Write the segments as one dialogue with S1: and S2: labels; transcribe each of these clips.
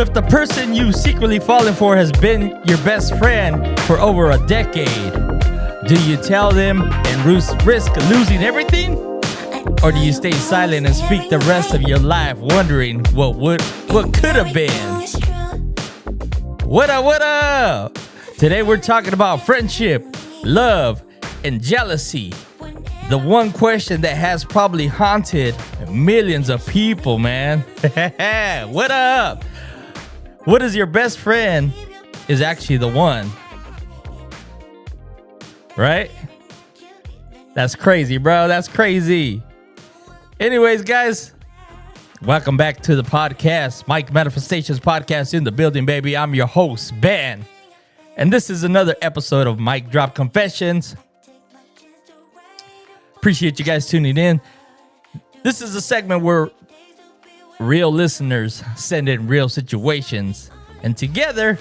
S1: if the person you secretly fallen for has been your best friend for over a decade? Do you tell them and risk losing everything? Or do you stay silent and speak the rest of your life wondering what could have been? What up? Today we're talking about friendship, love, and jealousy. The one question that has probably haunted millions of people, man. What up? What is your best friend is actually the one? Right? That's crazy, bro. That's crazy. Anyways, guys, welcome back to the podcast. Mike Manifestations Podcast in the building, baby. I'm your host, Ben. And this is another episode of Mike Drop Confessions. Appreciate you guys tuning in. This is a segment where real listeners send in real situations, and together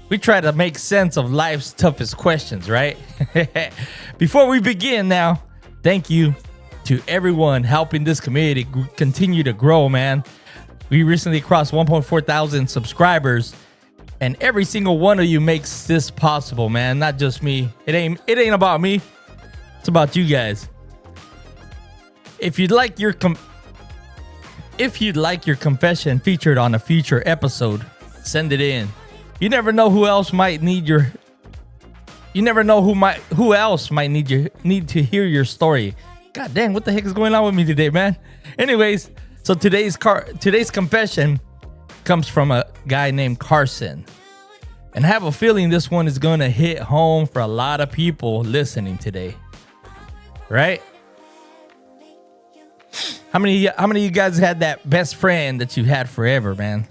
S1: we try to make sense of life's toughest questions, right? Before we begin now, thank you to everyone helping this community continue to grow, man. We recently crossed 1.4 thousand subscribers, and every single one of you makes this possible, man. Not just me. It ain't about me. It's about you guys. If you'd like your confession featured on a future episode, send it in. You never know who else might need your. You never know who else might need to hear your story. God dang, what the heck is going on with me today, man? Anyways, so today's confession comes from a guy named Carson, and I have a feeling this one is going to hit home for a lot of people listening today. Right? How many of you guys had that best friend that you had forever, man?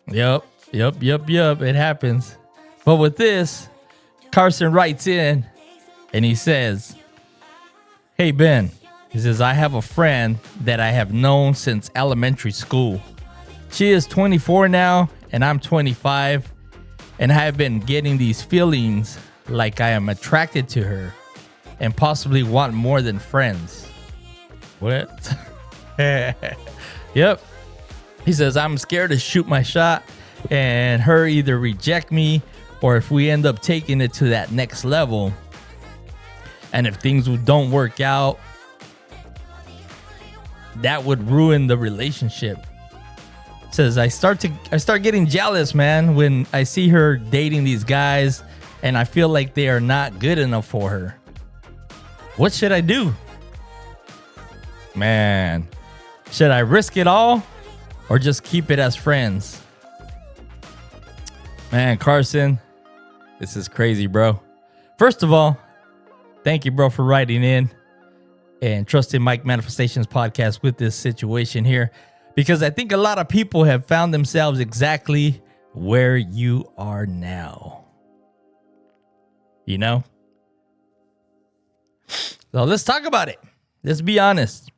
S1: Yep. It happens. But with this, Carson writes in and he says, "Hey, Ben," he says, "I have a friend that I have known since elementary school. She is 24 now and I'm 25, and I have been getting these feelings like I am attracted to her and possibly want more than friends." What? Yep. He says, "I'm scared to shoot my shot and her either reject me, or if we end up taking it to that next level, and if things don't work out, that would ruin the relationship." Says, I start getting jealous, man, when I see her dating these guys, and I feel like they are not good enough for her. What should I do? Man, should I risk it all or just keep it as friends? Man, Carson, this is crazy, bro. First of all, thank you, bro, for writing in and trusting Mike Manifestations Podcast with this situation here, because I think a lot of people have found themselves exactly where you are now. You know? So let's talk about it. Let's be honest.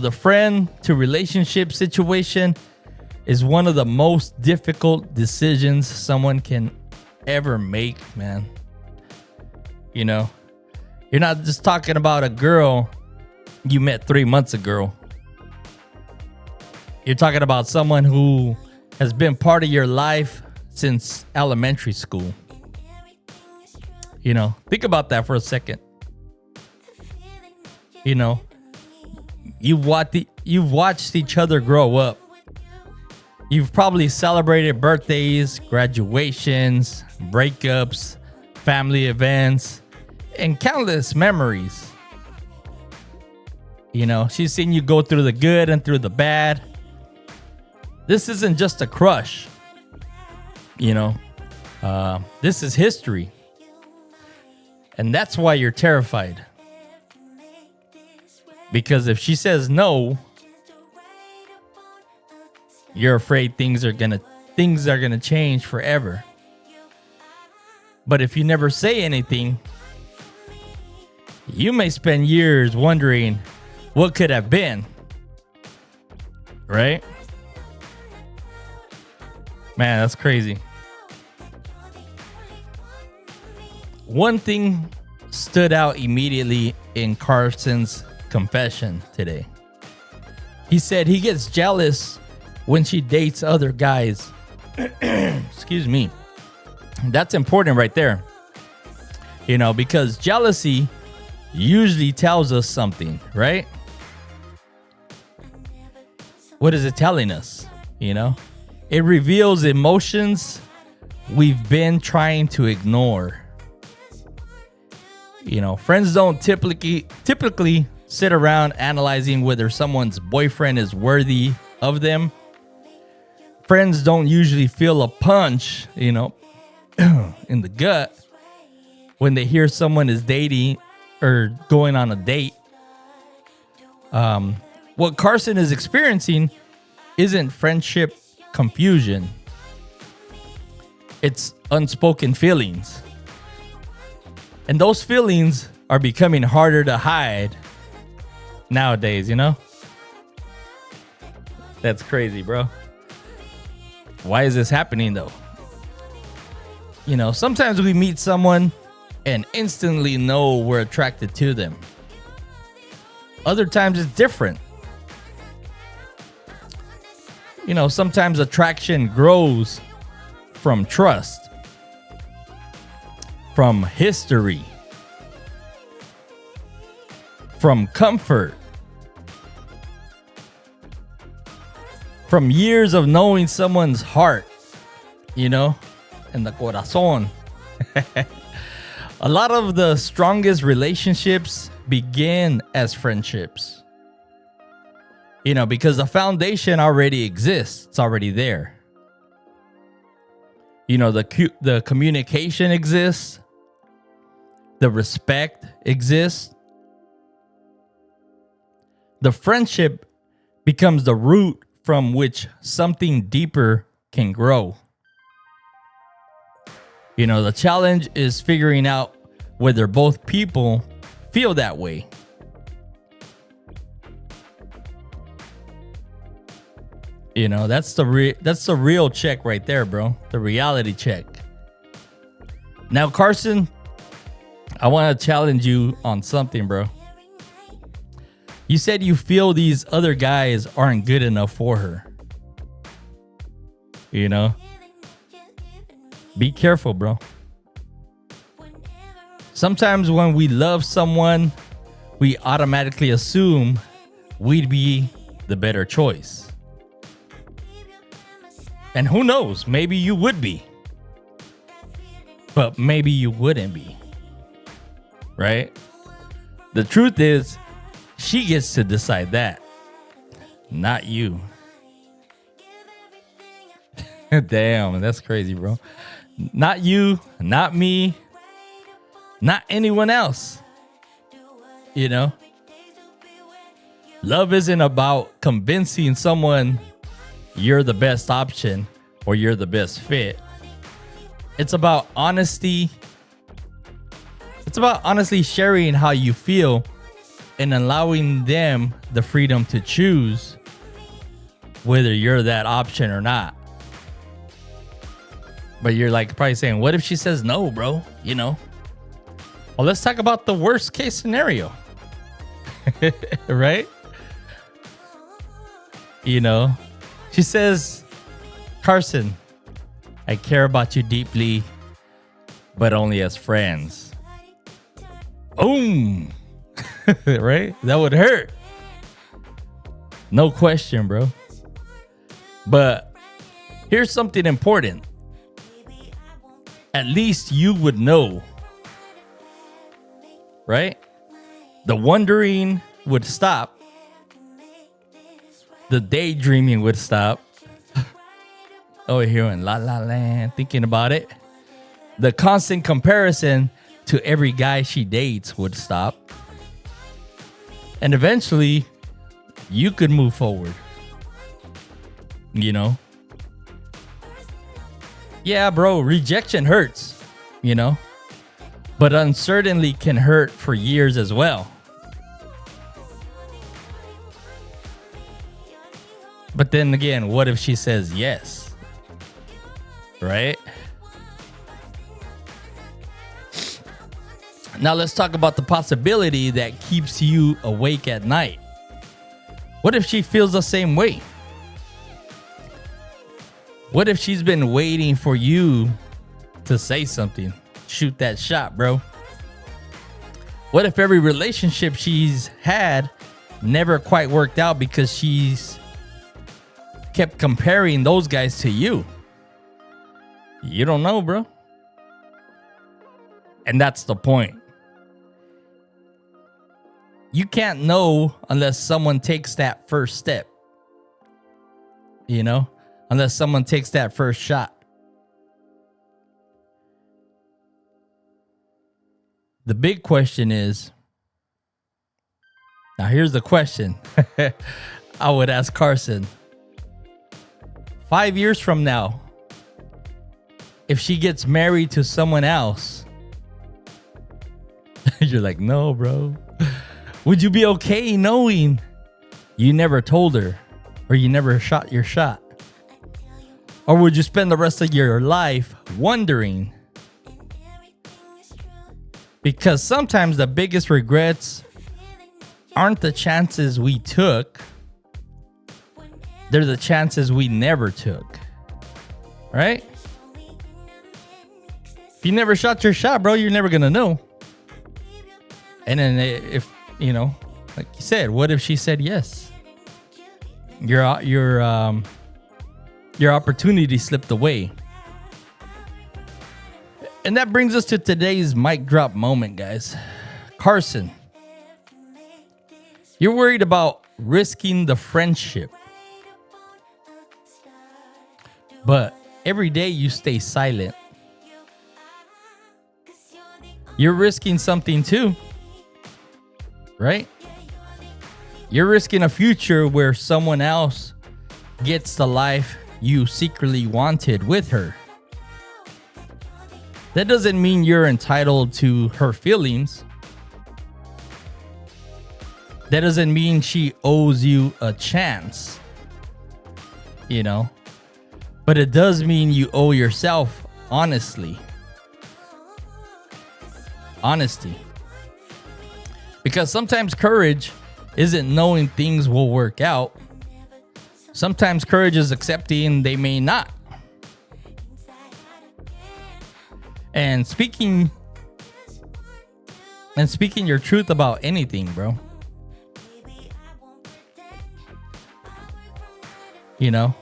S1: The friend to relationship situation is one of the most difficult decisions someone can ever make, man. You know, you're not just talking about a girl you met 3 months ago. You're talking about someone who has been part of your life since elementary school. You know, think about that for a second. You know, you've watched each other grow up. You've probably celebrated birthdays, graduations, breakups, family events, and countless memories. You know, she's seen you go through the good and through the bad. This isn't just a crush. You know, this is history. And that's why you're terrified. Because if she says no, you're afraid things are gonna change forever. But if you never say anything, you may spend years wondering what could have been. Right? Man, that's crazy. One thing stood out immediately in Carson's confession today. He said he gets jealous when she dates other guys. Excuse me. That's important right there. You know, because jealousy usually tells us something, right? What is it telling us? You know, it reveals emotions we've been trying to ignore. You know, friends don't typically sit around analyzing whether someone's boyfriend is worthy of them. Friends don't usually feel a punch, you know, in the gut when they hear someone is dating or going on a date. What Carson is experiencing isn't friendship confusion. It's unspoken feelings. And those feelings are becoming harder to hide nowadays, you know? That's crazy, bro. Why is this happening though? You know, sometimes we meet someone and instantly know we're attracted to them. Other times it's different. You know, sometimes attraction grows from trust, from history, from comfort, from years of knowing someone's heart, you know, and the corazón. A lot of the strongest relationships begin as friendships. You know, because the foundation already exists. It's already there. You know, the communication exists. The respect exists. The friendship becomes the root from which something deeper can grow. You know, the challenge is figuring out whether both people feel that way. You know, that's the real check right there, bro. The reality check. Now, Carson, I want to challenge you on something, bro. You said you feel these other guys aren't good enough for her. You know? Be careful, bro. Sometimes when we love someone, we automatically assume we'd be the better choice. And who knows, maybe you would be. But maybe you wouldn't be. Right? The truth is, she gets to decide that. Not you. Damn, that's crazy, bro. Not you, not me, not anyone else. You know? Love isn't about convincing someone you're the best option or you're the best fit. It's about honesty. It's about honestly sharing how you feel and allowing them the freedom to choose whether you're that option or not. But you're like probably saying, what if she says no, bro? You know? Well, let's talk about the worst case scenario. Right? You know? She says, Carson, I care about you deeply, but only as friends. Boom. Right? That would hurt. No question, bro. But here's something important. At least you would know. Right? The wondering would stop. The daydreaming would stop. Over here in La La Land, thinking about it. The constant comparison to every guy she dates would stop. And eventually, you could move forward. You know? Yeah, bro, rejection hurts, you know? But uncertainty can hurt for years as well. But then again, what if she says yes? Right? Now let's talk about the possibility that keeps you awake at night. What if she feels the same way? What if she's been waiting for you to say something? Shoot that shot, bro. What if every relationship she's had never quite worked out because she's kept comparing those guys to you? You don't know, bro. And that's the point. You can't know unless someone takes that first step. You know? Unless someone takes that first shot. The big question is, now here's the question I would ask Carson. 5 years from now, if she gets married to someone else, you're like, no, bro. Would you be okay knowing you never told her or you never shot your shot? Or would you spend the rest of your life wondering? Because sometimes the biggest regrets aren't the chances we took. They're the chances we never took. Right? If you never shot your shot, bro, you're never going to know. And then if, you know, like you said, what if she said yes? Your opportunity slipped away. And that brings us to today's mic drop moment, guys. Carson, you're worried about risking the friendship, but every day you stay silent. You're risking something too, right? You're risking a future where someone else gets the life you secretly wanted with her. That doesn't mean you're entitled to her feelings. That doesn't mean she owes you a chance, you know? But it does mean you owe yourself honesty. Because sometimes courage isn't knowing things will work out. Sometimes courage is accepting they may not. And speaking your truth about anything, bro. You know?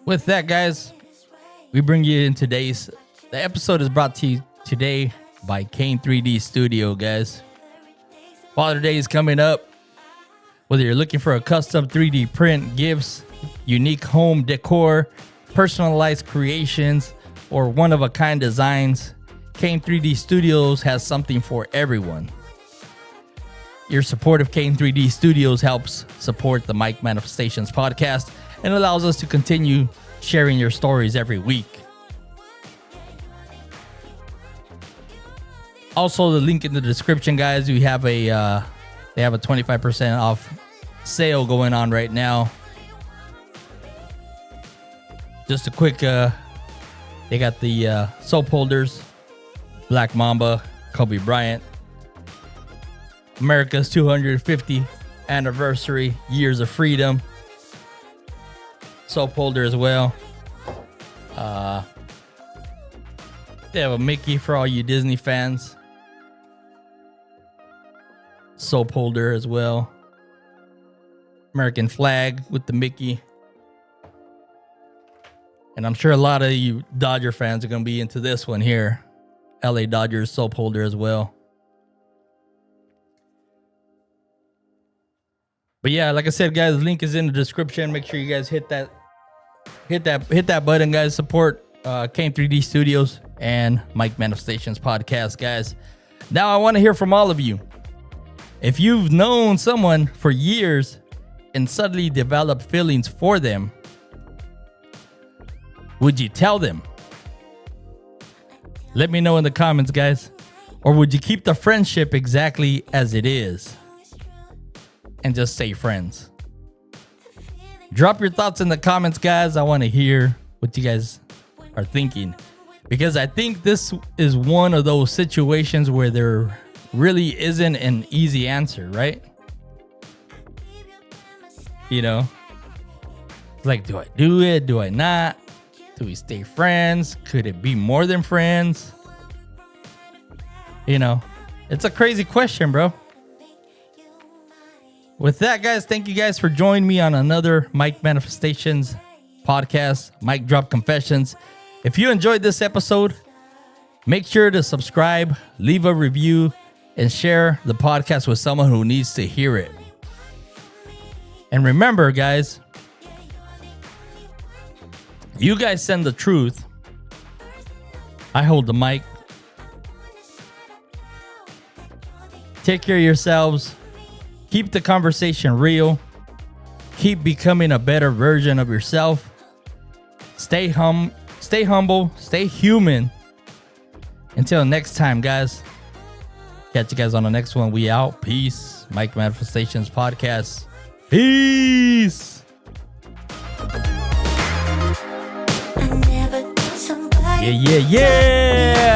S1: With that, guys, we bring you in the episode is brought to you today by Kane 3D Studio, guys. Father's Day is coming up. Whether you're looking for a custom 3D print, gifts, unique home decor, personalized creations, or one-of-a-kind designs, Kane 3D Studios has something for everyone. Your support of Kane 3D Studios helps support the Mike Manifestations podcast and allows us to continue sharing your stories every week. Also, the link in the description, guys. We have they have a 25% off sale going on right now. Just a quick, they got the soap holders, Black Mamba, Kobe Bryant, America's 250th anniversary, years of freedom, soap holder as well. They have a Mickey for all you Disney fans. Soap holder as well. American flag with the Mickey. And I'm sure a lot of you Dodger fans are going to be into this one here. LA Dodgers soap holder as well. But yeah, like I said, guys, link is in the description. Make sure you guys hit that button, guys. Support Kane 3D Studios and Mike Manifestations podcast, guys. Now I want to hear from all of you. If you've known someone for years and suddenly developed feelings for them, would you tell them? Let me know in the comments, guys. Or would you keep the friendship exactly as it is and just stay friends? Drop your thoughts in the comments, guys. I want to hear what you guys are thinking, because I think this is one of those situations where there really isn't an easy answer, right? You know, like, do I do it? Do I not? Do we stay friends? Could it be more than friends? You know, it's a crazy question, bro. With that, guys, thank you guys for joining me on another Mike Manifestations podcast, Mike Drop Confessions. If you enjoyed this episode, make sure to subscribe, leave a review, and share the podcast with someone who needs to hear it. And remember, guys, you guys send the truth. I hold the mic. Take care of yourselves. Keep the conversation real. Keep becoming a better version of yourself. Stay humble, stay human. Until next time, guys. Catch you guys on the next one. We out. Peace. Mike Manifestations Podcast. Peace. Yeah.